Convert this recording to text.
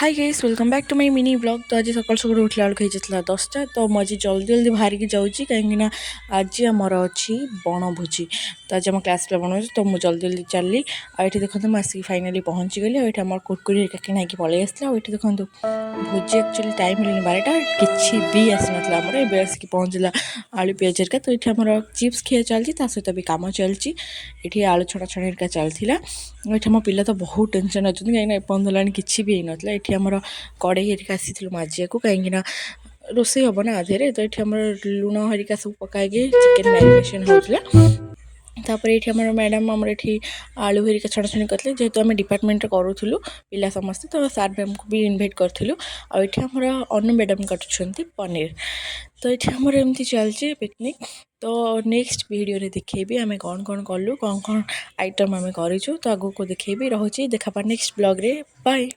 Hi guys welcome back to my mini blog. तो आज सकाल सकाल उठला बेलू होता 10टा। तो मुझे जल्दी जल्दी बाहर की जाऊँगी कहीं आज आमर अच्छी बणभोजी। तो आज आम क्लास पे बन तो मुझे जल्दी जल्दी चलि आठ देखते मुझे आसिक फाइनाली पहुँची गली। आम कुरकुरी किना पलि आसला। देखो भोजी एक्चुअली टाइम मिलनी 12टा किसी भी आसी ना आमर ए आसिक पहुँचला आलू पिज हरिका। तो ये आमर चिप्स खिया चलती सहित भी कम चलती ये आलू छड़ा छड़ा हरिका चलता। ये आम पिला तो बहुत टेंशन अच्छा कहीं एपला किसी भी होना ये आमर कड़े हरिका आसी माजिया को कहीं रोसे हम ना आधे तो ये आम लुण हरिका सब पकाई चिकेन मैरिनेशन होता। तापर ये आम मैडम आमर ये आलू हरिका छड़ाछड़ी करते जेहेतु आम डिपार्टमेंट करूँ पिला समस्ते तो सार मैम को भी इनभाइट करूँ। आम अनु मैडम कर पनीर। तो ये आमर एमती चलती पिकनिक। तो नेक्स्ट वीडियो देखी आम कौन कौन कलु कौन कौन आइटम आम करूँ तो आगू को देखी रोचे देखा नेक्स्ट ब्लॉग रे बाय।